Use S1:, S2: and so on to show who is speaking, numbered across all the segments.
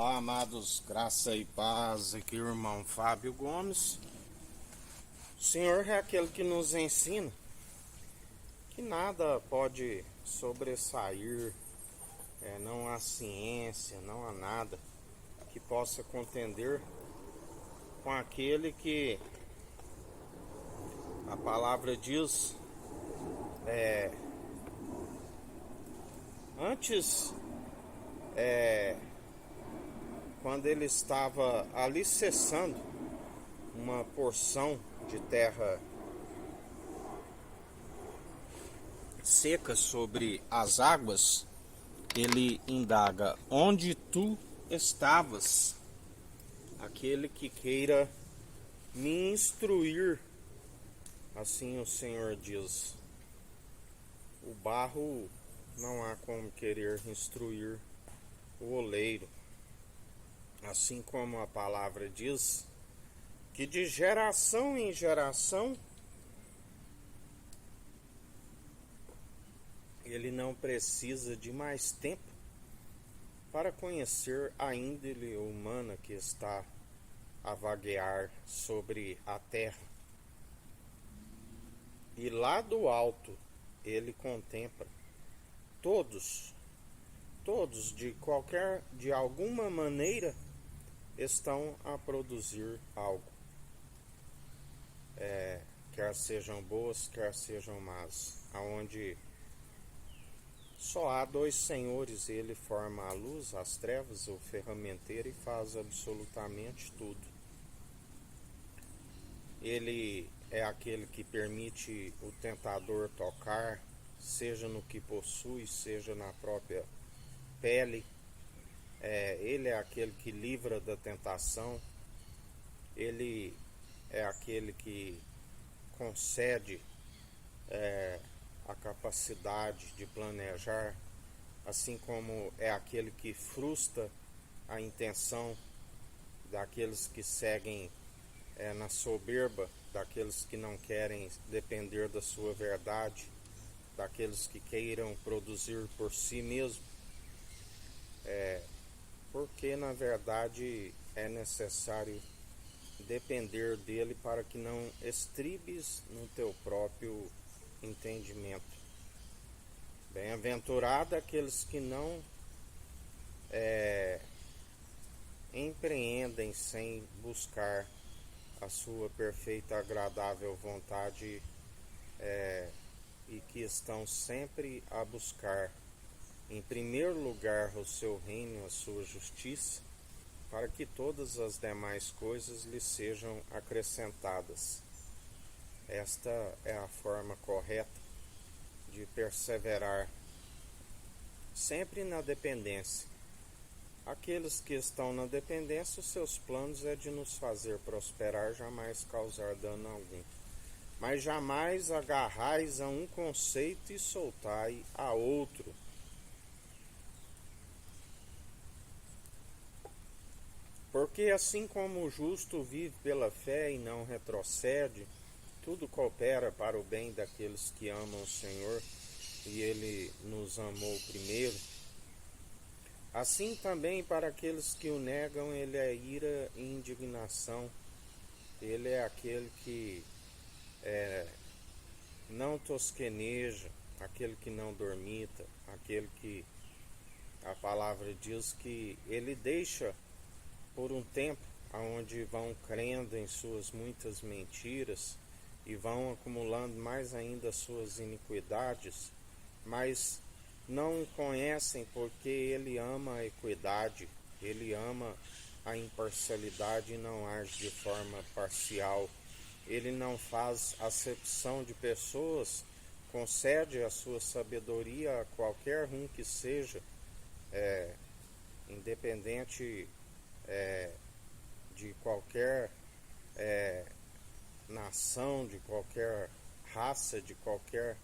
S1: Olá, amados, graça e paz, aqui o irmão Fábio Gomes. O Senhor é aquele que nos ensina que nada pode sobressair, não há ciência, não há nada que possa contender com aquele que a palavra diz, antes, quando ele estava alicerçando uma porção de terra seca sobre as águas, ele indaga: onde tu estavas? Aquele que queira me instruir, assim o Senhor diz. O barro não há como querer instruir o oleiro. Assim como a palavra diz que de geração em geração ele não precisa de mais tempo para conhecer a índole humana que está a vaguear sobre a terra. E lá do alto ele contempla todos de alguma maneira estão a produzir algo, quer sejam boas, quer sejam más, aonde só há dois senhores, ele forma a luz, as trevas, o ferramenteiro, e faz absolutamente tudo. Ele é aquele que permite o tentador tocar, seja no que possui, seja na própria pele. Ele é aquele que livra da tentação. Ele é aquele que concede a capacidade de planejar, assim como é aquele que frustra a intenção daqueles que seguem na soberba, daqueles que não querem depender da sua verdade, daqueles que queiram produzir por si mesmo, porque na verdade é necessário depender dele para que não estribes no teu próprio entendimento. Bem-aventurado aqueles que não empreendem sem buscar a sua perfeita, agradável vontade, e que estão sempre a buscar, em primeiro lugar, o seu reino, a sua justiça, para que todas as demais coisas lhe sejam acrescentadas. Esta é a forma correta de perseverar, sempre na dependência. Aqueles que estão na dependência, os seus planos é de nos fazer prosperar, jamais causar dano algum. Mas jamais agarrais a um conceito e soltai a outro. Porque assim como o justo vive pela fé e não retrocede, tudo coopera para o bem daqueles que amam o Senhor, e Ele nos amou primeiro. Assim também para aqueles que o negam, Ele é ira e indignação. Ele é aquele que não tosqueneja, aquele que não dormita, aquele que a palavra diz que Ele deixa por um tempo, onde vão crendo em suas muitas mentiras e vão acumulando mais ainda suas iniquidades, mas não conhecem porque Ele ama a equidade, Ele ama a imparcialidade e não age de forma parcial. Ele não faz acepção de pessoas, concede a sua sabedoria a qualquer um que seja, independente de qualquer nação, de qualquer raça, de qualquer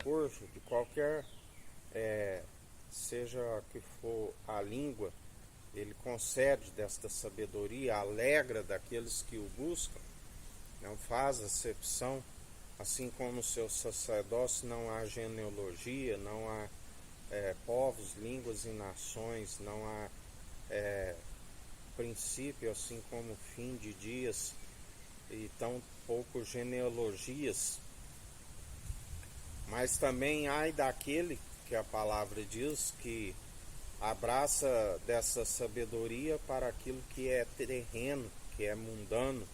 S1: cor, de qualquer seja que for a língua. Ele concede desta sabedoria, alegra daqueles que o buscam, não faz acepção, assim como o seu sacerdócio não há genealogia, não há povos, línguas e nações, não há princípio, assim como fim de dias, e tão pouco genealogias. Mas também ai daquele que a palavra diz que abraça dessa sabedoria para aquilo que é terreno, que é mundano.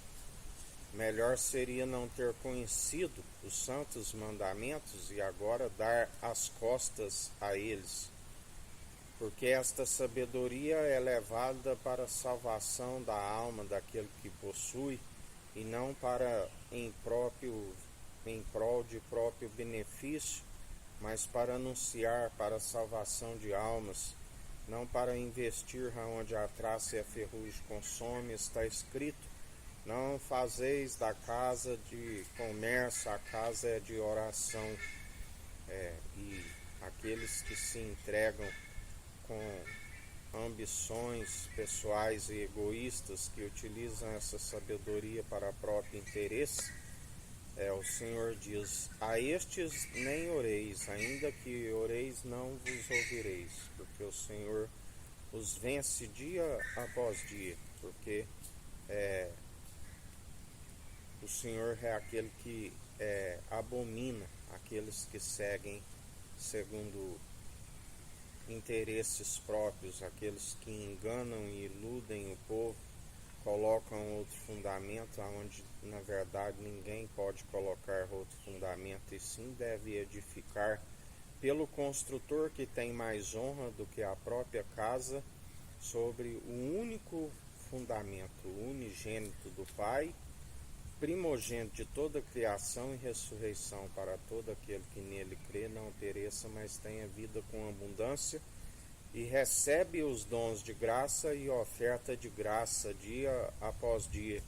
S1: Melhor seria não ter conhecido os santos mandamentos e agora dar as costas a eles, porque esta sabedoria é levada para a salvação da alma daquele que possui, e não para em prol de próprio benefício, mas para anunciar para a salvação de almas, não para investir onde a traça e a ferrugem consome. Está escrito: não fazeis da casa de comércio, a casa é de oração. E aqueles que se entregam com ambições pessoais e egoístas, que utilizam essa sabedoria para próprio interesse, o Senhor diz: a estes nem oreis, ainda que oreis não vos ouvireis, porque o Senhor os vence dia após dia, porque o Senhor é aquele que abomina aqueles que seguem segundo interesses próprios, aqueles que enganam e iludem o povo, colocam outro fundamento onde na verdade ninguém pode colocar outro fundamento, e sim deve edificar pelo construtor que tem mais honra do que a própria casa, sobre o único fundamento, o unigênito do Pai, primogênito de toda a criação e ressurreição para todo aquele que nele crê, não pereça, mas tenha vida com abundância, e recebe os dons de graça e oferta de graça dia após dia,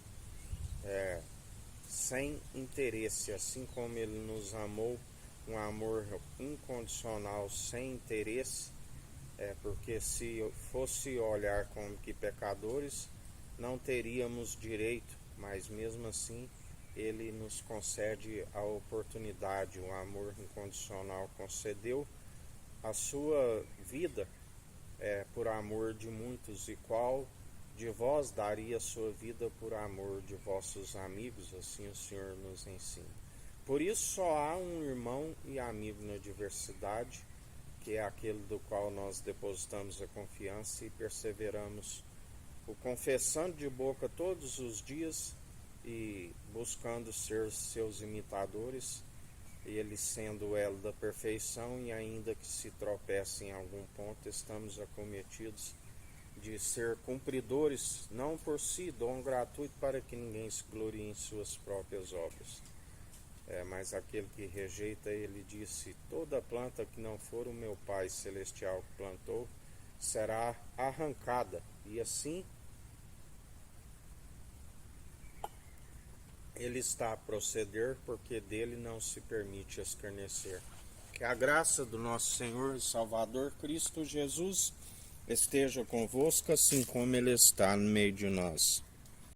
S1: sem interesse, assim como ele nos amou, um amor incondicional, sem interesse, porque se fosse olhar como que pecadores, não teríamos direito, mas mesmo assim ele nos concede a oportunidade. O amor incondicional concedeu a sua vida por amor de muitos, e qual de vós daria sua vida por amor de vossos amigos? Assim o Senhor nos ensina. Por isso só há um irmão e amigo na diversidade, que é aquele do qual nós depositamos a confiança e perseveramos, o confessando de boca todos os dias e buscando ser seus imitadores, ele sendo o elo da perfeição, e ainda que se tropece em algum ponto, estamos acometidos de ser cumpridores, não por si, dom gratuito para que ninguém se glorie em suas próprias obras. Mas aquele que rejeita, ele disse: toda planta que não for o meu Pai Celestial que plantou, será arrancada. E assim ele está a proceder, porque dele não se permite escarnecer. Que a graça do nosso Senhor e Salvador Cristo Jesus esteja convosco, assim como ele está no meio de nós.